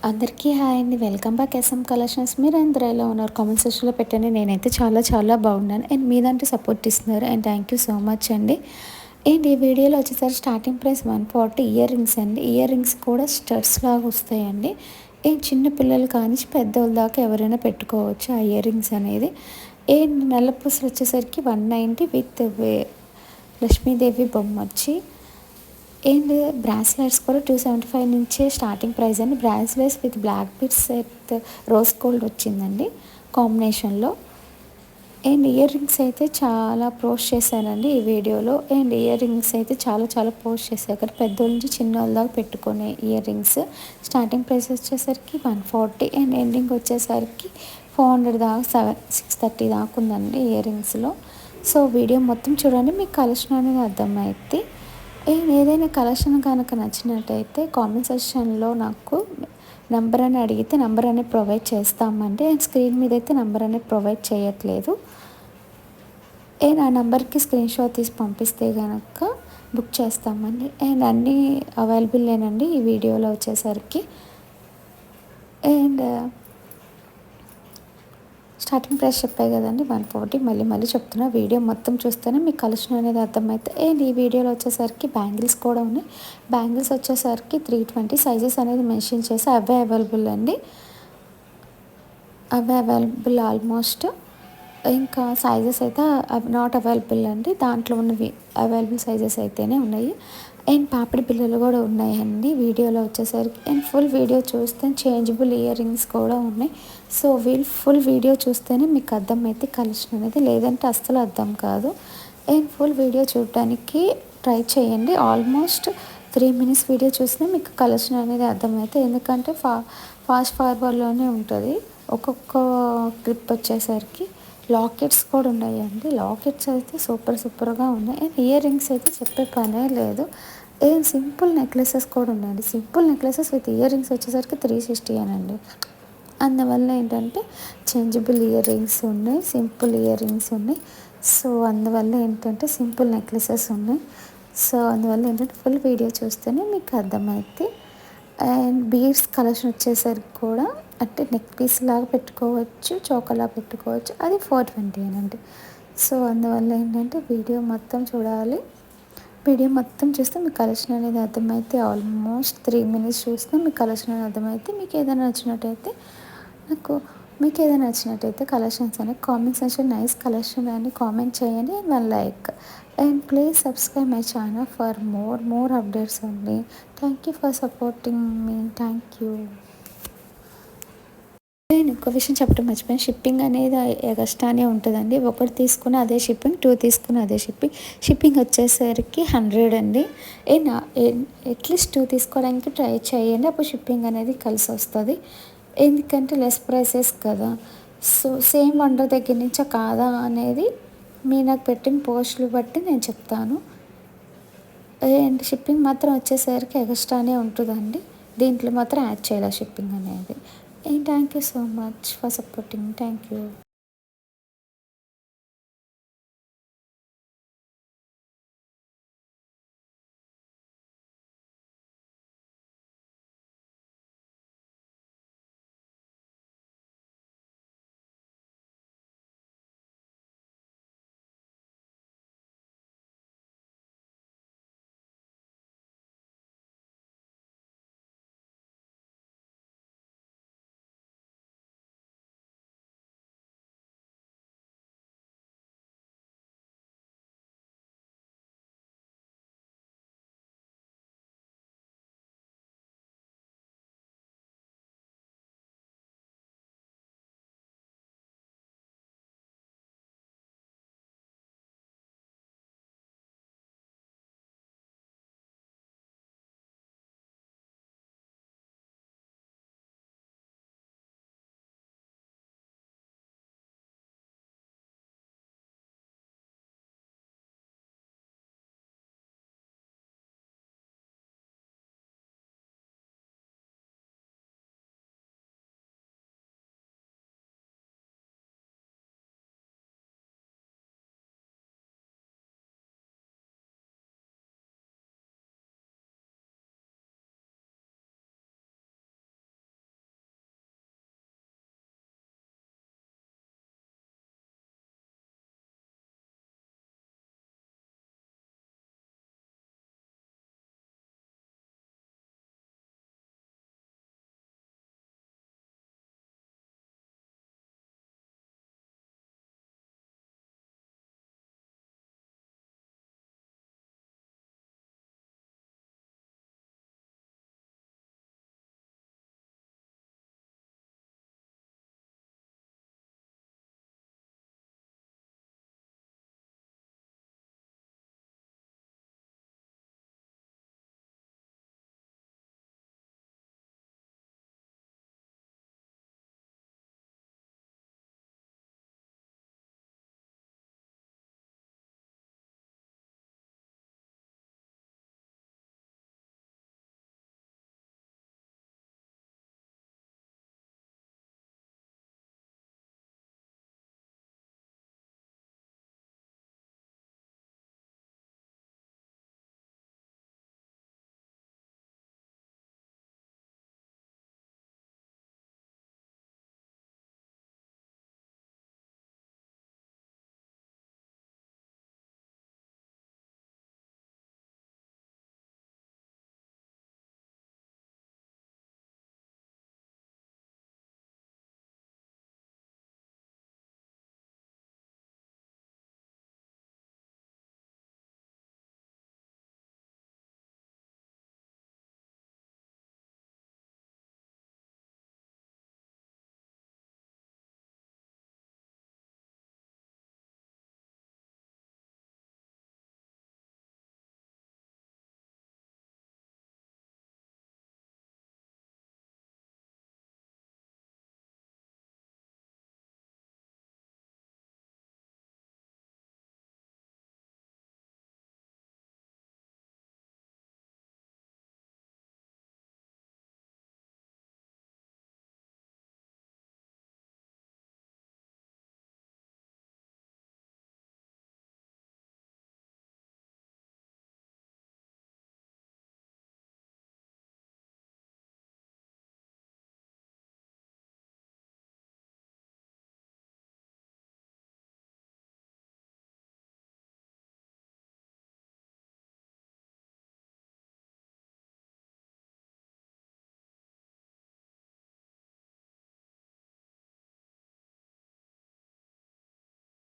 అందరికీ హాయ్ అండి. Welcome back SM collections. మీరందరూ ఎలా ఉన్నారు? కామెంట్ సెక్షన్లో పెట్టండి. నేనైతే చాలా చాలా బాగున్నాను అండ్ మీదంటే సపోర్ట్ ఇస్తున్నారు and thank you so much అండి. అండ్ ఈ వీడియోలో వచ్చేసరికి స్టార్టింగ్ ప్రైస్ 140 ఇయర్ రింగ్స్ అండి. ఇయర్ రింగ్స్ కూడా స్టడ్స్ లాగా వస్తాయండి. అండ్ చిన్న పిల్లలు కానీ పెద్దోళ్ళ దాకా ఎవరైనా పెట్టుకోవచ్చు ఆ ఇయర్ రింగ్స్ అనేది. అండ్ నల్లపూసలు వచ్చేసరికి 190 విత్ లక్ష్మీదేవి బొమ్మ వచ్చి. అండ్ బ్రాస్లెట్స్ కూడా 275 నుంచే స్టార్టింగ్ ప్రైస్ అండి. Bracelets with black beads with rose gold వచ్చిందండి కాంబినేషన్లో. అండ్ ఇయర్ రింగ్స్ అయితే చాలా పోస్ట్ చేశానండి ఈ వీడియోలో. అండ్ ఇయర్ రింగ్స్ అయితే చాలా చాలా పోస్ట్ చేశాను కానీ పెద్దోళ్ళ నుంచి చిన్నోళ్ళ దాకా పెట్టుకునే ఇయర్ రింగ్స్. స్టార్టింగ్ ప్రైస్ వచ్చేసరికి 140 అండ్ ఎండింగ్ వచ్చేసరికి 400 దాకా 630 దాకా ఉందండి ఇయర్ రింగ్స్లో. సో వీడియో మొత్తం చూడండి, మీకు కలెక్షన్ అనేది అర్థమైద్ది. ఏదైనా కలెక్షన్ కనుక నచ్చినట్టయితే కామెంట్ సెక్షన్లో నాకు నెంబర్ అని అడిగితే నెంబర్ అనేది ప్రొవైడ్ చేస్తామండి. అండ్ స్క్రీన్ మీద అయితే నెంబర్ అనేది ప్రొవైడ్ చేయట్లేదు. అండ్ ఆ నెంబర్కి స్క్రీన్ షాట్ తీసి పంపిస్తే కనుక బుక్ చేస్తామండి. అండ్ అన్నీ అవైలబుల్ లేనండి ఈ వీడియోలో వచ్చేసరికి. అండ్ స్టార్టింగ్ ప్రైస్ చెప్పాయి కదండి 140. మళ్ళీ చెప్తున్నా, వీడియో మొత్తం చూస్తేనే మీకు కలెక్షన్ అనేది అర్థమవుతుంది. అండ్ ఈ వీడియోలో వచ్చేసరికి బ్యాంగిల్స్ కూడా ఉన్నాయి. బ్యాంగిల్స్ వచ్చేసరికి 320 సైజెస్ అనేది మెన్షన్ చేసి అవే అవైలబుల్ అండి. అవే అవైలబుల్ ఆల్మోస్ట్. ఇంకా సైజెస్ అయితే నాట్ అవైలబుల్ అండి. దాంట్లో ఉన్నవి అవైలబుల్ సైజెస్ అయితేనే ఉన్నాయి. అండ్ పాపిడి బిళ్ళలు కూడా ఉన్నాయండి వీడియోలో వచ్చేసరికి. అండ్ ఫుల్ వీడియో చూస్తే చేంజబుల్ ఇయర్ రింగ్స్ కూడా ఉన్నాయి. సో ఫుల్ వీడియో చూస్తేనే మీకు అర్థమైతే కలెక్షన్ అనేది, లేదంటే అస్సలు అర్థం కాదు. అండ్ ఫుల్ వీడియో చూడటానికి ట్రై చేయండి. ఆల్మోస్ట్ 3 minutes వీడియో చూసినా మీకు కలెక్షన్ అనేది అర్థమవుతుంది. ఎందుకంటే ఫాస్ట్ ఫార్వర్డ్లోనే ఉంటుంది. ఒక్కొక్క క్లిప్ వచ్చేసరికి లాకెట్స్ కూడా ఉన్నాయండి. లాకెట్స్ అయితే సూపర్గా ఉన్నాయి. అండ్ ఇయర్ రింగ్స్ అయితే చెప్పే పనే లేదు. ఏం సింపుల్ నెక్లెసెస్ కూడా ఉన్నాయండి. Simple necklaces with ear rings వచ్చేసరికి 360 అనండి. అందువల్ల ఏంటంటే చేంజబుల్ ఇయర్ రింగ్స్ ఉన్నాయి, సింపుల్ ఇయర్ రింగ్స్ ఉన్నాయి. సో అందువల్ల ఏంటంటే సింపుల్ నెక్లెసెస్ ఉన్నాయి. సో అందువల్ల ఏంటంటే ఫుల్ వీడియో చూస్తేనే మీకు అర్థమైద్ది. అండ్ బీడ్స్ కలెక్షన్ వచ్చేసరికి కూడా అంటే నెక్ పీస్ లాగా పెట్టుకోవచ్చు, చోకలా పెట్టుకోవచ్చు. అది 420 అనండి. సో అందువల్ల ఏంటంటే వీడియో మొత్తం చూడాలి. వీడియో మొత్తం చూస్తే మీకు కలెక్షన్ అనేది అర్థమైతే ఆల్మోస్ట్ 3 minutes చూస్తే మీకు కలెక్షన్ అనేది అర్థమైతే మీకు ఏదైనా నచ్చినట్టయితే కలెక్షన్స్ అనేది కామెంట్ సెక్షన్ నైస్ కలెక్షన్ అని కామెంట్ చేయండి and 1 like. And please subscribe my channel for more updates అండి. Thank you for supporting me. Thank you. నేను ఇంకో విషయం చెప్పడం మర్చిపోయాను. షిప్పింగ్ అనేది ఎగస్ట్రానే ఉంటుందండి. ఒకటి తీసుకున్న అదే షిప్పింగ్, 2 తీసుకున్న అదే షిప్పింగ్ వచ్చేసరికి 100 అండి. అట్లీస్ట్ 2 తీసుకోవడానికి ట్రై చేయండి. అప్పుడు షిప్పింగ్ అనేది కలిసి వస్తుంది. ఎందుకంటే లెస్ ప్రైసెస్ కదా. సో సేమ్ వండర్ దగ్గర నుంచా కాదా అనేది మీరు నాకు పెట్టిన పోస్టులు బట్టి నేను చెప్తాను. అండ్ షిప్పింగ్ మాత్రం వచ్చేసరికి ఎగస్ట్రానే ఉంటుందండి. దీంట్లో మాత్రం యాడ్ చేయాలి షిప్పింగ్ అనేది. And thank you so much for supporting. Thank you.